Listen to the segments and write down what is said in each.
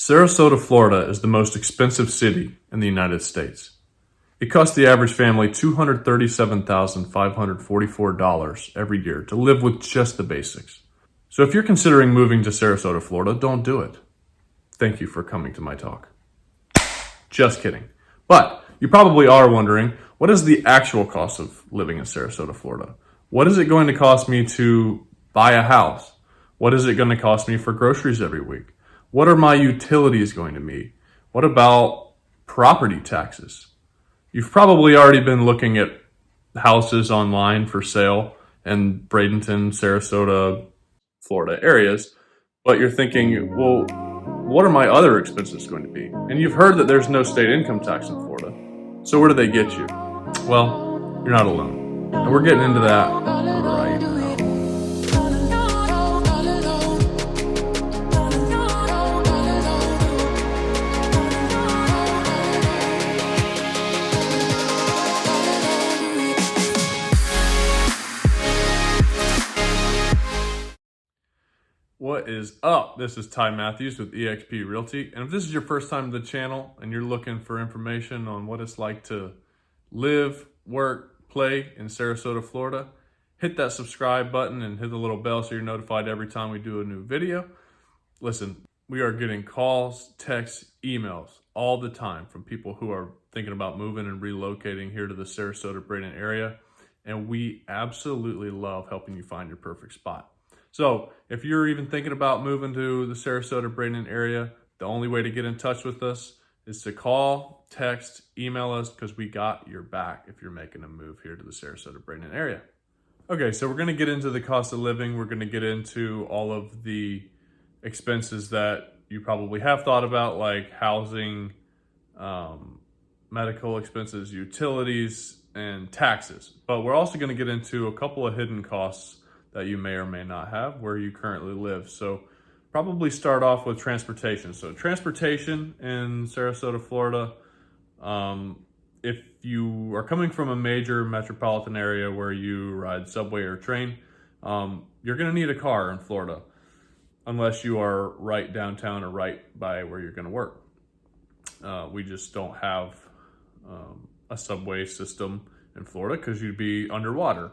Sarasota, Florida is the most expensive city in the United States. It costs the average family $237,544 every year to live with just the basics. So if you're considering moving to Sarasota, Florida, don't do it. Thank you for coming to my talk. Just kidding. But you probably are wondering, what is the actual cost of living in Sarasota, Florida? What is it going to cost me to buy a house? What is it going to cost me for groceries every week? What are my utilities going to be? What about property taxes? You've probably already been looking at houses online for sale in Bradenton, Sarasota, Florida areas, but you're thinking, well, what are my other expenses going to be? And you've heard that there's no state income tax in Florida. So where do they get you? Well, you're not alone. And we're getting into that right now. What is up? This is Ty Matthews with eXp Realty. And if this is your first time to the channel and you're looking for information on what it's like to live, work, play in Sarasota, Florida, hit that subscribe button and hit the little bell so you're notified every time we do a new video. Listen, we are getting calls, texts, emails all the time from people who are thinking about moving and relocating here to the Sarasota, Bradenton area. And we absolutely love helping you find your perfect spot. So if you're even thinking about moving to the Sarasota, Bradenton area, the only way to get in touch with us is to call, text, email us, because we got your back if you're making a move here to the Sarasota, Bradenton area. Okay, so we're going to get into the cost of living. We're going to get into all of the expenses that you probably have thought about, like housing, medical expenses, utilities, and taxes. But we're also going to get into a couple of hidden costs that you may or may not have where you currently live. So probably start off with transportation. So transportation in Sarasota, Florida, if you are coming from a major metropolitan area where you ride subway or train, you're gonna need a car in Florida unless you are right downtown or right by where you're gonna work. We just don't have a subway system in Florida because you'd be underwater.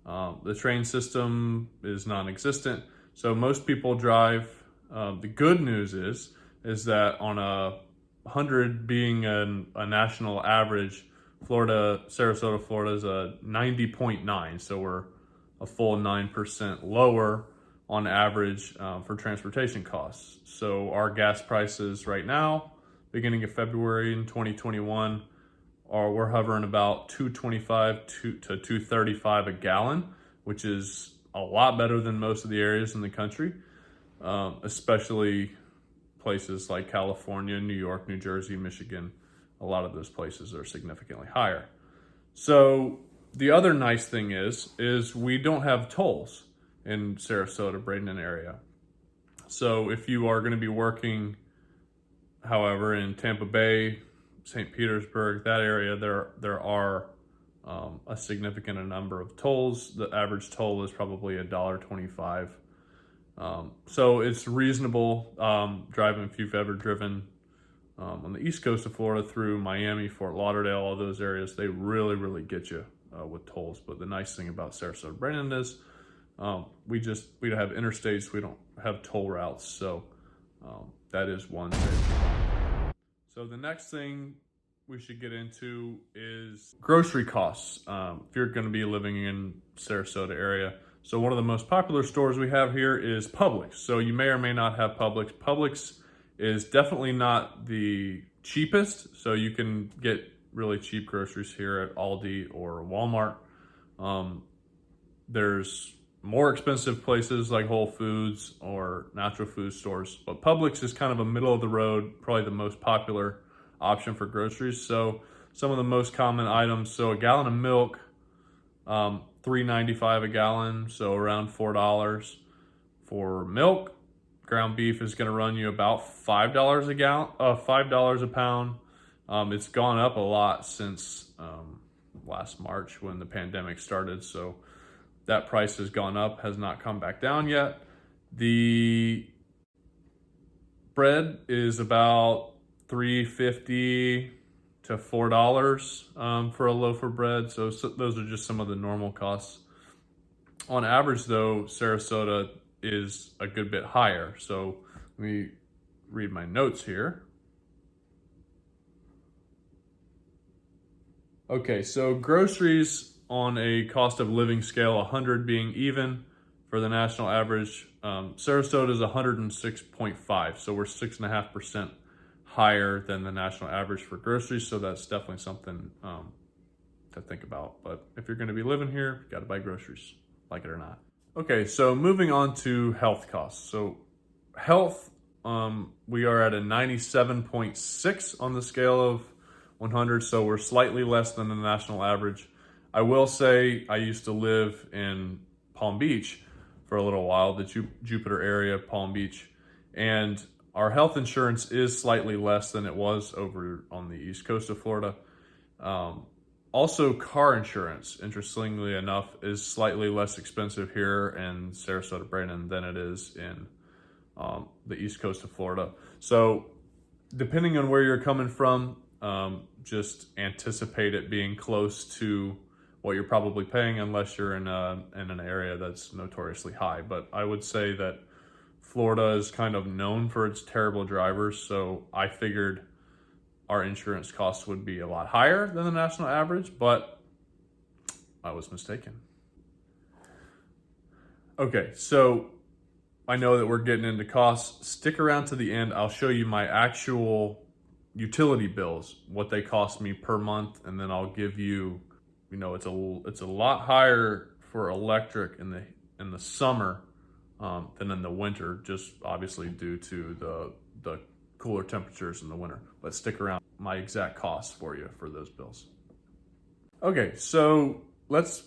The train system is non-existent, so most people drive. The good news is that on a 100 being a national average, Sarasota, Florida is a 90.9, so we're a full 9% lower on average for transportation costs. So our gas prices right now, beginning of February in 2021, we're hovering about $2.25 to $2.35 a gallon, which is a lot better than most of the areas in the country, especially places like California, New York, New Jersey, Michigan. A lot of those places are significantly higher. So the other nice thing is we don't have tolls in Sarasota, Bradenton area. So if you are going to be working, however, in Tampa Bay, St. Petersburg, that area, there are a significant number of tolls. The average toll is probably $1.25. So it's reasonable driving. If you've ever driven on the east coast of Florida through Miami, Fort Lauderdale, all those areas, they really, really get you with tolls. But the nice thing about Sarasota, Bradenton is we don't have interstates, we don't have toll routes. So that is one thing. So the next thing we should get into is grocery costs if you're going to be living in Sarasota area. So one of the most popular stores we have here is Publix. So you may or may not have Publix. Publix is definitely not the cheapest. So you can get really cheap groceries here at Aldi or Walmart. There's more expensive places like Whole Foods or natural food stores, but Publix is kind of a middle of the road, probably the most popular option for groceries. So some of the most common items, so a gallon of milk, $3.95 a gallon, so around $4 for milk. Ground beef is going to run you about $5 a gallon, $5 a pound. It's gone up a lot since last March when the pandemic started, so that price has gone up, has not come back down yet. The bread is about $3.50 to $4 for a loaf of bread. So those are just some of the normal costs. On average, though, Sarasota is a good bit higher. So let me read my notes here. Okay, so groceries on a cost of living scale, 100 being even for the national average. Sarasota is 106.5, so we're 6.5% higher than the national average for groceries. So that's definitely something to think about. But if you're going to be living here, you got to buy groceries, like it or not. Okay, so moving on to health costs. So health, we are at a 97.6 on the scale of 100, so we're slightly less than the national average. I will say I used to live in Palm Beach for a little while, the Jupiter area, Palm Beach, and our health insurance is slightly less than it was over on the east coast of Florida. Also, car insurance, interestingly enough, is slightly less expensive here in Sarasota, Bradenton than it is in the east coast of Florida. So depending on where you're coming from, just anticipate it being close to what you're probably paying, unless you're in an area that's notoriously high. But I would say that Florida is kind of known for its terrible drivers, so I figured our insurance costs would be a lot higher than the national average, but I was mistaken. Okay, so I know that we're getting into costs. Stick around to the end. I'll show you my actual utility bills, what they cost me per month, and then I'll give you, it's a lot higher for electric in the summer than in the winter, just obviously due to the cooler temperatures in the winter. But stick around, my exact costs for you for those bills. Okay, so let's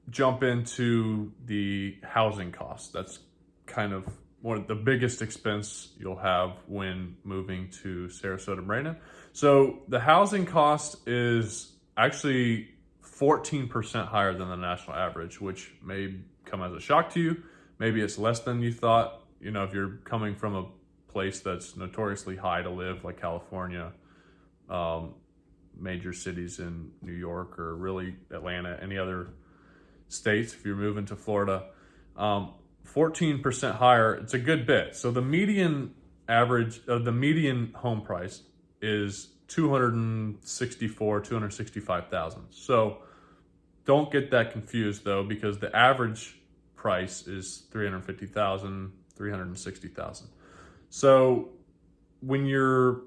jump into the housing costs. That's kind of one of the biggest expense you'll have when moving to Sarasota, Bradenton. So the housing cost is actually 14% higher than the national average, which may come as a shock to you. Maybe it's less than you thought. If you're coming from a place that's notoriously high to live, like California, major cities in New York, or really Atlanta, any other states, if you're moving to Florida, 14% higher, it's a good bit. So the median home price is $265,000. So don't get that confused though, because the average price is $350,000, $360,000. So when you're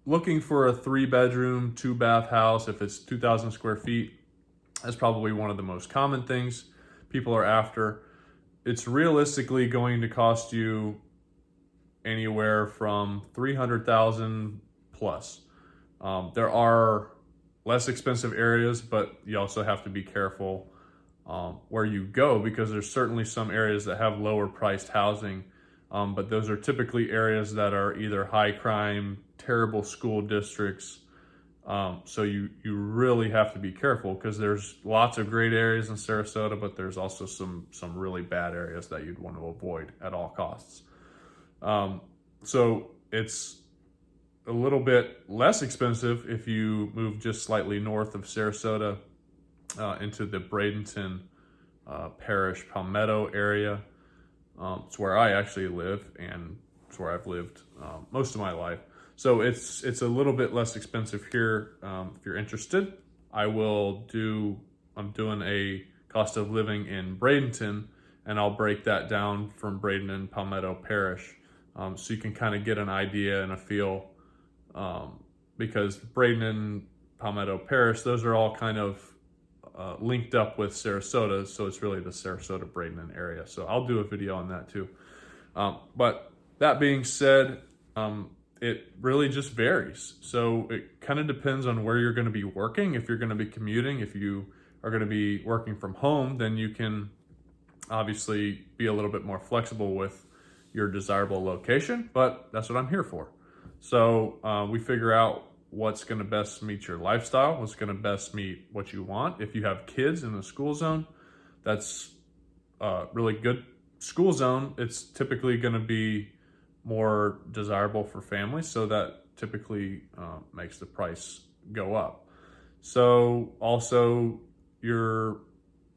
looking for a 3-bedroom, 2-bath house, if it's 2,000 square feet, that's probably one of the most common things people are after. It's realistically going to cost you anywhere from $300,000 plus. There are less expensive areas, but you also have to be careful where you go, because there's certainly some areas that have lower priced housing, but those are typically areas that are either high crime, terrible school districts. So you really have to be careful, because there's lots of great areas in Sarasota, but there's also some really bad areas that you'd want to avoid at all costs. So it's a little bit less expensive if you move just slightly north of Sarasota into the Bradenton Parish, Palmetto area. It's where I actually live, and it's where I've lived most of my life. So it's a little bit less expensive here. If you're interested, I'm doing a cost of living in Bradenton, and I'll break that down from Bradenton, Palmetto Parish, so you can kind of get an idea and a feel, because Bradenton, Palmetto Parish, those are all kind of linked up with Sarasota, so it's really the Sarasota Bradenton area. So I'll do a video on that too. But that being said, it really just varies. So it kind of depends on where you're going to be working. If you're going to be commuting, if you are going to be working from home, then you can obviously be a little bit more flexible with your desirable location, but that's what I'm here for. So we figure out what's going to best meet your lifestyle, what's going to best meet what you want. If you have kids in the school zone, that's a really good school zone. It's typically going to be more desirable for families, so that typically makes the price go up. So also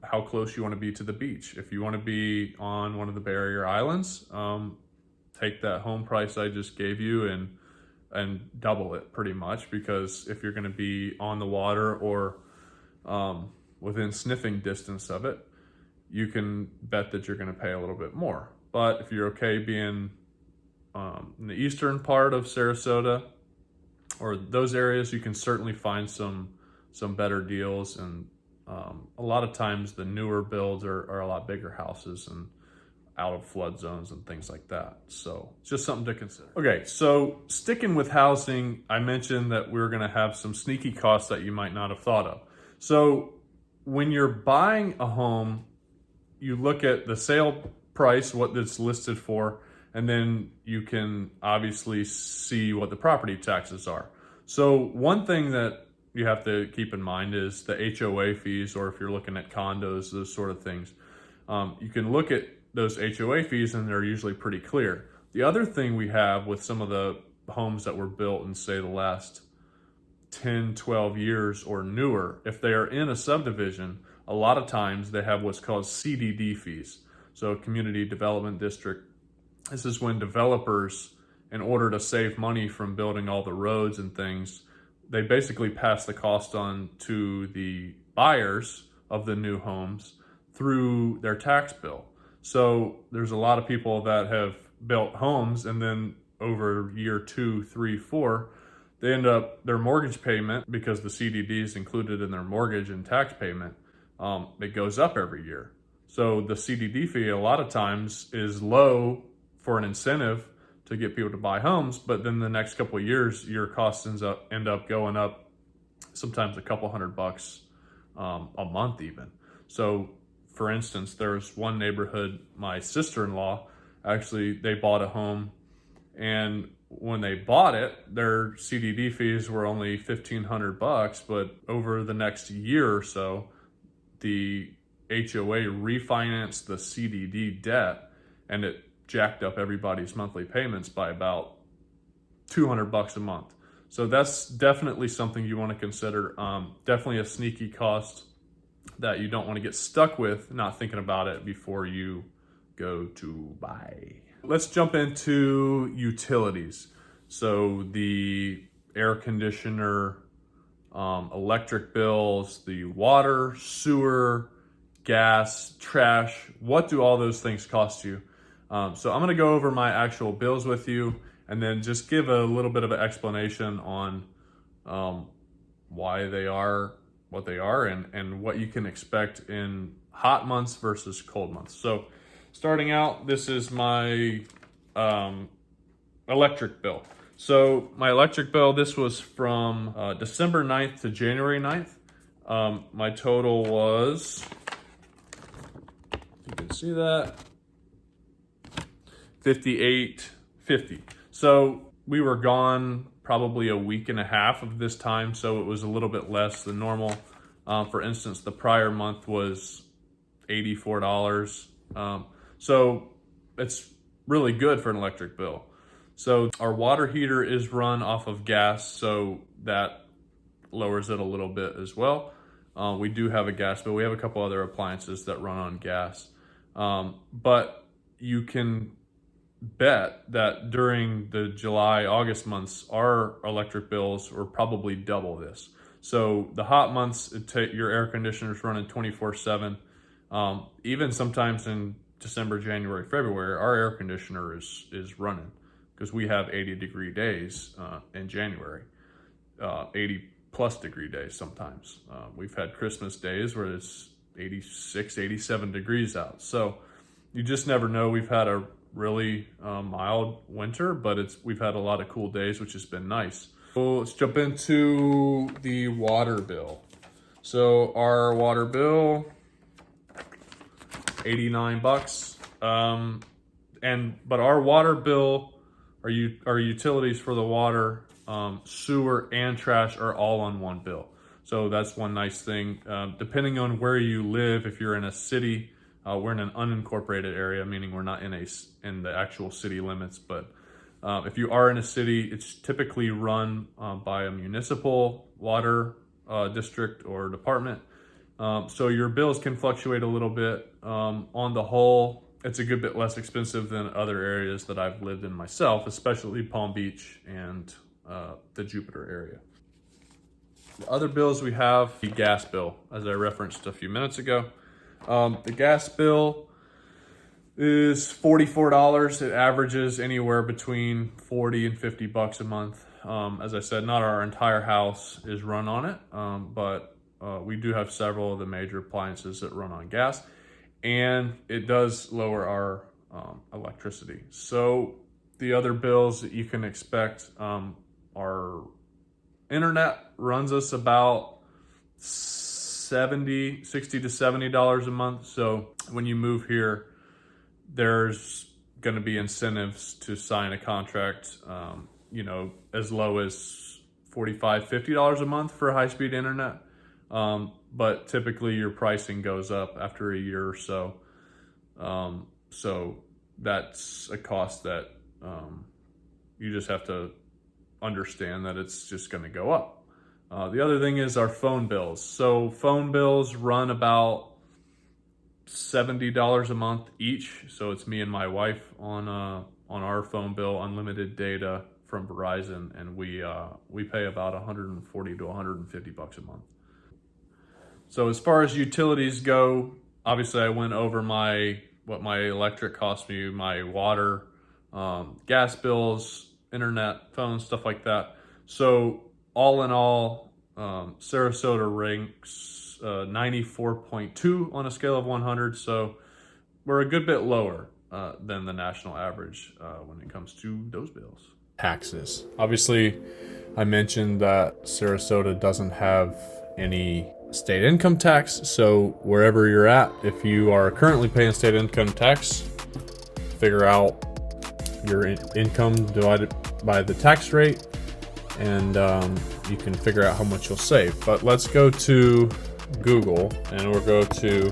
how close you want to be to the beach. If you want to be on one of the barrier islands, take that home price I just gave you and double it pretty much, because if you're going to be on the water or within sniffing distance of it, you can bet that you're going to pay a little bit more. But if you're okay being in the eastern part of Sarasota or those areas, you can certainly find some better deals. And a lot of times the newer builds are a lot bigger houses and out of flood zones and things like that. So it's just something to consider. Okay, so sticking with housing, I mentioned that we're going to have some sneaky costs that you might not have thought of. So when you're buying a home, you look at the sale price, what it's listed for, and then you can obviously see what the property taxes are. So one thing that you have to keep in mind is the HOA fees, or if you're looking at condos, those sort of things. You can look at those HOA fees and they're usually pretty clear. The other thing we have with some of the homes that were built in, say, the last 10, 12 years or newer, if they are in a subdivision, a lot of times they have what's called CDD fees. So Community Development District. This is when developers, in order to save money from building all the roads and things, they basically pass the cost on to the buyers of the new homes through their tax bill. So there's a lot of people that have built homes, and then over year 2, 3, 4, they end up, their mortgage payment, because the CDD is included in their mortgage and tax payment, it goes up every year. So the CDD fee a lot of times is low for an incentive to get people to buy homes, but then the next couple of years, your costs end up going up, sometimes a couple $100 a month even. So for instance, there's one neighborhood, my sister-in-law, actually, they bought a home, and when they bought it, their CDD fees were only $1,500, but over the next year or so, the HOA refinanced the CDD debt, and it jacked up everybody's monthly payments by about $200 a month. So that's definitely something you want to consider. Definitely a sneaky cost that you don't want to get stuck with, not thinking about it before you go to buy. Let's jump into utilities. So the air conditioner, electric bills, the water, sewer, gas, trash, what do all those things cost you? So I'm gonna go over my actual bills with you and then just give a little bit of an explanation on why they are what they are and what you can expect in hot months versus cold months. So starting out, this is my electric bill. So my electric bill, this was from December 9th to January 9th. My total was, you can see that, $58.50. So we were gone probably a week and a half of this time, so it was a little bit less than normal. For instance, the prior month was $84. So it's really good for an electric bill. So our water heater is run off of gas, so that lowers it a little bit as well. We do have a gas bill. We have a couple other appliances that run on gas. But you can bet that during the July, August months, our electric bills were probably double this. So the hot months, your air conditioner's running 24/7. Even sometimes in December, January, February, our air conditioner is running because we have 80-degree days in January, 80-plus degree days sometimes. We've had Christmas days where it's 86, 87 degrees out. So you just never know. We've had a really mild winter, but we've had a lot of cool days, which has been nice. So let's jump into the water bill. So our water bill, $89. But our water bill, our utilities for the water, sewer, and trash are all on one bill. So that's one nice thing. Depending on where you live, if you're in a city, we're in an unincorporated area, meaning we're not in the actual city limits, but If you are in a city, it's typically run by a municipal water district or department. So your bills can fluctuate a little bit. On the whole, it's a good bit less expensive than other areas that I've lived in myself, especially Palm Beach and the Jupiter area. The other bills we have, the gas bill, as I referenced a few minutes ago. The gas bill is $44. It averages anywhere between 40 and 50 bucks a month. As I said, not our entire house is run on it, but we do have several of the major appliances that run on gas, and it does lower our electricity. So the other bills that you can expect, our internet runs us about $60 to $70 a month. So when you move here, there's going to be incentives to sign a contract, as low as $45, $50 a month for high-speed internet. But typically your pricing goes up after a year or so. So that's a cost that you just have to understand that it's just going to go up. The other thing is our phone bills. So phone bills run about $70 a month each. So it's me and my wife on our phone bill, unlimited data from Verizon, and we pay about 140 to 150 bucks a month. So as far as utilities go, obviously I went over what my electric cost me, my water, gas bills, internet, phone, stuff like that. So all in all, Sarasota ranks 94.2 on a scale of 100. So we're a good bit lower than the national average when it comes to those bills. Taxes. Obviously, I mentioned that Sarasota doesn't have any state income tax. So wherever you're at, if you are currently paying state income tax, figure out your income divided by the tax rate, and you can figure out how much you'll save. But let's go to Google and we'll go to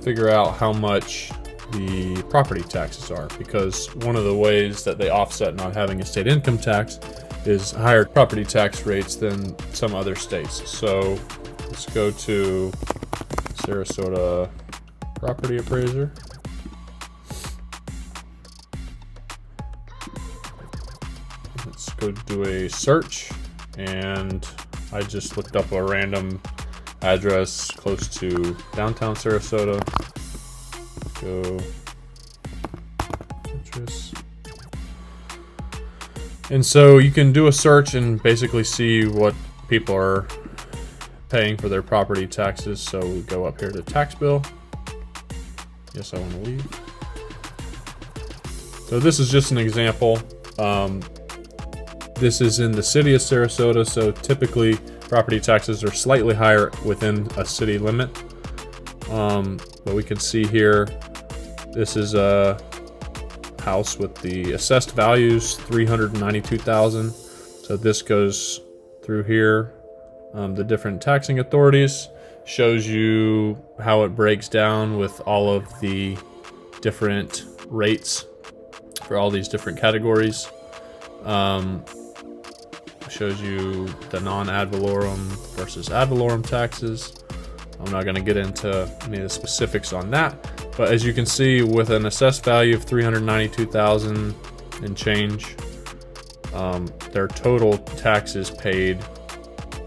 figure out how much the property taxes are, because one of the ways that they offset not having a state income tax is higher property tax rates than some other states. So let's go to Sarasota property appraiser. Let's go do a search, and I just looked up a random address close to downtown Sarasota. Go address. And so you can do a search and basically see what people are paying for their property taxes. So we go up here to tax bill. Yes, I want to leave. So this is just an example. This is in the city of Sarasota, so typically property taxes are slightly higher within a city limit. But we can see here, this is a house with the assessed values, $392,000. So this goes through here. The different taxing authorities, shows you how it breaks down with all of the different rates for all these different categories. Shows you the non-ad valorem versus ad valorem taxes. I'm not going to get into any of the specifics on that, but as you can see, with an assessed value of $392,000 and change, their total taxes paid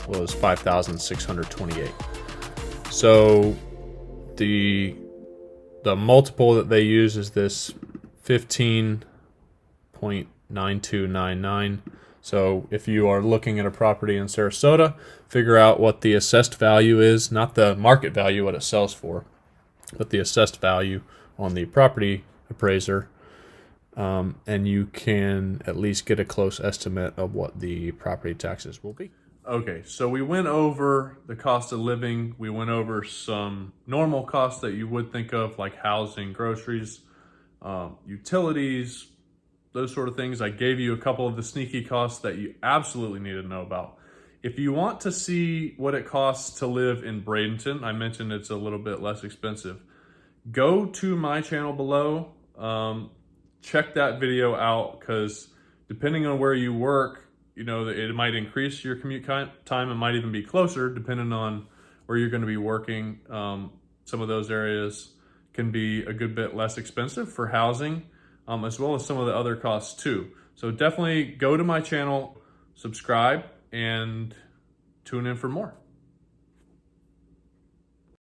was $5,628. So the multiple that they use is this 15.9299. So if you are looking at a property in Sarasota, figure out what the assessed value is, not the market value, what it sells for, but the assessed value on the property appraiser. And you can at least get a close estimate of what the property taxes will be. Okay, so we went over the cost of living. We went over some normal costs that you would think of, like housing, groceries, utilities, those sort of things. I gave you a couple of the sneaky costs that you absolutely need to know about. If you want to see what it costs to live in Bradenton, I mentioned it's a little bit less expensive. Go to my channel below. check that video out, because depending on where you work, you know, it might increase your commute time. It might even be closer depending on where you're going to be working. Some of those areas can be a good bit less expensive for housing, as well as some of the other costs too. So definitely go to my channel, subscribe, and tune in for more.